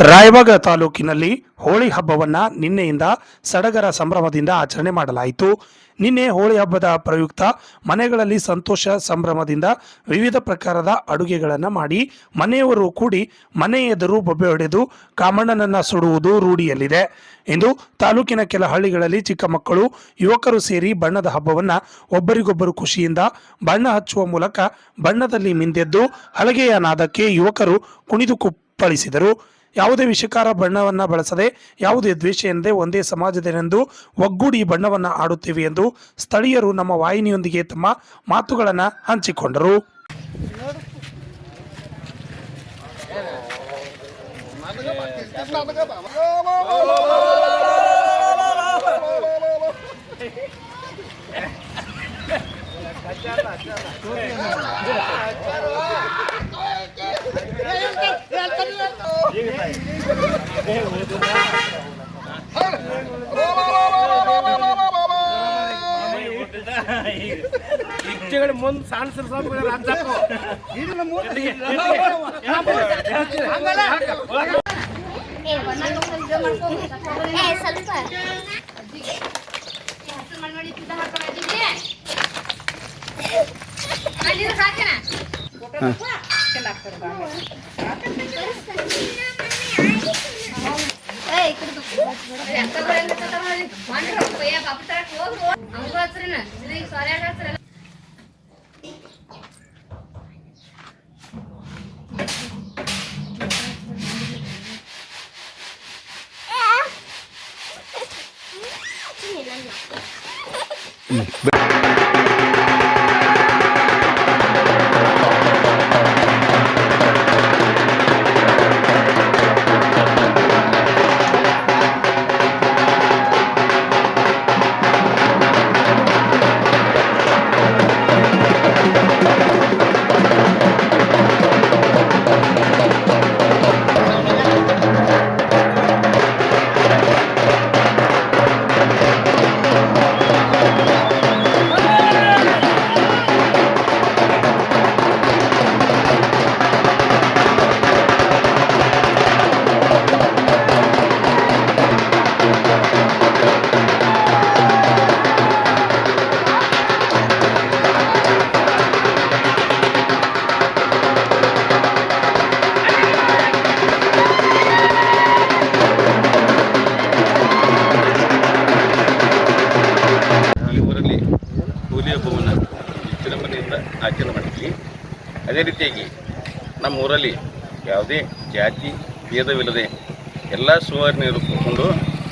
ರಾಯಬಾಗ ತಾಲೂಕಿನಲ್ಲಿ ಹೋಳಿ ಹಬ್ಬವನ್ನು ನಿನ್ನೆಯಿಂದ ಸಡಗರ ಸಂಭ್ರಮದಿಂದ ಆಚರಣೆ ಮಾಡಲಾಯಿತು. ನಿನ್ನೆ ಹೋಳಿ ಹಬ್ಬದ ಪ್ರಯುಕ್ತ ಮನೆಗಳಲ್ಲಿ ಸಂತೋಷ ಸಂಭ್ರಮದಿಂದ ವಿವಿಧ ಪ್ರಕಾರದ ಅಡುಗೆಗಳನ್ನು ಮಾಡಿ ಮನೆಯವರು ಕೂಡಿ ಮನೆ ಎದುರು ಬೊಬ್ಬೆ ಹೊಡೆದು ಕಾಮಣ್ಣನನ್ನು ಸುಡುವುದು ರೂಢಿಯಲ್ಲಿದೆ. ಇಂದು ತಾಲೂಕಿನ ಕೆಲ ಹಳ್ಳಿಗಳಲ್ಲಿ ಚಿಕ್ಕ ಮಕ್ಕಳು ಯುವಕರು ಸೇರಿ ಬಣ್ಣದ ಹಬ್ಬವನ್ನು ಒಬ್ಬರಿಗೊಬ್ಬರು ಖುಷಿಯಿಂದ ಬಣ್ಣ ಹಚ್ಚುವ ಮೂಲಕ ಬಣ್ಣದಲ್ಲಿ ಮಿಂದೆದ್ದು ಹಲಗೆಯ ನಾದಕ್ಕೆ ಯುವಕರು ಕುಣಿದು ಕುಪ್ಪಳಿಸಿದರು. ಯಾವುದೇ ವಿಷಕಾರ ಬಣ್ಣವನ್ನು ಬಳಸದೆ ಯಾವುದೇ ದ್ವೇಷ ಎಂದೇ ಒಂದೇ ಸಮಾಜದನೆಂದು ಒಗ್ಗೂಡಿ ಬಣ್ಣವನ್ನು ಆಡುತ್ತೇವೆ ಎಂದು ಸ್ಥಳೀಯರು ನಮ್ಮ ವಾಹಿನಿಯೊಂದಿಗೆ ತಮ್ಮ ಮಾತುಗಳನ್ನು ಹಂಚಿಕೊಂಡರು. ಮುಂದೆ ಸಾನ್ಸರ್ ಆಚರಣೆ ಮಾಡ್ತೀವಿ. ಅದೇ ರೀತಿಯಾಗಿ ನಮ್ಮ ಊರಲ್ಲಿ ಯಾವುದೇ ಜಾತಿ ಭೇದವಿಲ್ಲದೆ ಎಲ್ಲ ಸುವರ್ಣೀಯರು ಕೂತ್ಕೊಂಡು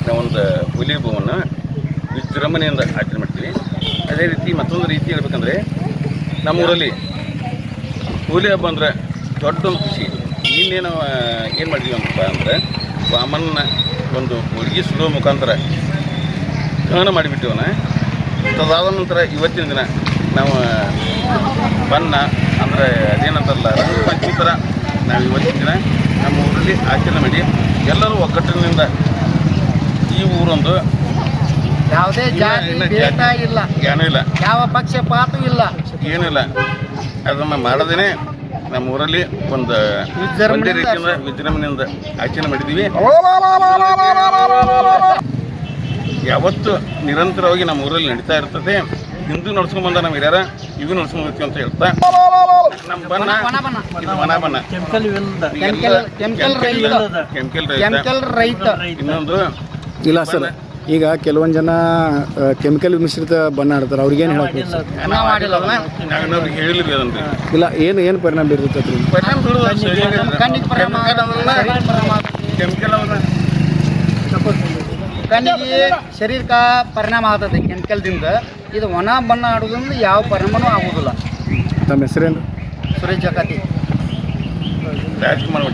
ನಾವೊಂದು ಹೋಲಿ ಹಬ್ಬವನ್ನು ವಿಜೃಂಭಣೆಯಿಂದ ಆಚರಣೆ ಮಾಡ್ತೀವಿ. ಅದೇ ರೀತಿ ಮತ್ತೊಂದು ರೀತಿ ಹೇಳ್ಬೇಕಂದ್ರೆ ನಮ್ಮೂರಲ್ಲಿ ಹೋಲಿ ಹಬ್ಬ ಅಂದ್ರೆ ದೊಡ್ಡ ಒಂದು ಖುಷಿ. ನಿನ್ನೆ ನಾವು ಏನು ಮಾಡಿದ್ವಿ ಅಂತಪ್ಪ ಅಂದ್ರೆ ವಾಮನ ಒಂದು ಹೋಳಿಗೆ ಸುಡುವ ಮುಖಾಂತರ ದಹನ ಮಾಡಿಬಿಟ್ಟಿವನ. ಅದಾದ ನಂತರ ಇವತ್ತಿನ ದಿನ ನಾವು ಬಣ್ಣ ಅಂದರೆ ಅದೇನಂತಾರಲ್ಲ ರಂಗ ಪಂಚಮಿ ಥರ ನಾವು ಇವತ್ತಿನ ದಿನ ನಮ್ಮ ಊರಲ್ಲಿ ಆಚರಣೆ ಮಾಡಿ ಎಲ್ಲರೂ ಒಗ್ಗಟ್ಟಿನಿಂದ ಈ ಊರೊಂದು ಯಾವುದೇ ಜಾತಿ ಭೇದ ಇಲ್ಲ, ಏನೂ ಇಲ್ಲ, ಯಾವ ಪಕ್ಷಪಾತೂ ಇಲ್ಲ, ಏನೂ ಇಲ್ಲ. ಅದನ್ನು ಮಾಡದೇನೆ ನಮ್ಮ ಊರಲ್ಲಿ ಒಂದು ಒಂದೇ ರೀತಿಯಿಂದ ವಿಜೃಂಭಣೆಯಿಂದ ಆಚರಣೆ ಮಾಡಿದ್ದೀವಿ. ಯಾವತ್ತು ನಿರಂತರವಾಗಿ ನಮ್ಮ ಊರಲ್ಲಿ ನಡೀತಾ ಇರ್ತದೆ. ಹಿಂದೂ ನಡ್ಸ್ಕೊಂಡ್ ಬಂದ ನಾವು ಹಿರಿಯರ ಇವು ನಡ್ಸ್ಕೊಂಡ್ ಬರ್ತೀವಿ ಅಂತ ಹೇಳ್ತಾ ನಮ್ಮ ಬಣ್ಣ ಬಣ್ಣ ಕೆಮಿಕಲ್ ರಹಿತ. ಇನ್ನೊಂದು ಇಲ್ಲ ಸರ್, ಈಗ ಕೆಲವೊಂದು ಜನ ಕೆಮಿಕಲ್ ಮಿಶ್ರಿತ ಬಣ್ಣ ಆಡ್ತಾರೆ, ಅವ್ರಿಗೇನು ಹೇಳಕ್ಕೆ ನಾವೇನಾದ್ರು ಹೇಳಿದ್ವಿ ಅದನ್ರಿ. ಇಲ್ಲ, ಏನು ಪರಿಣಾಮ ಬೀರುತ್ತೆ ಪರಿಣಾಮ ಕೆಮಿಕಲ್ ಕಣ್ಣಿಗೆ ಶರೀರಕ್ಕೆ ಪರಿಣಾಮ ಆಗ್ತದೆ ಕೆಮಿಕಲ್ದಿಂದ. ಇದು ಒಣ ಬಣ್ಣ ಆಡೋದ್ರಿಂದ ಯಾವ ಪರಿಣಾಮನೂ ಆಗೋದಿಲ್ಲ. ತಮ್ಮ ಹೆಸರೇನು? ಸುರೇಶ್ ಜಕಾತಿ. ರಾಜ್ಕುಮಾರ್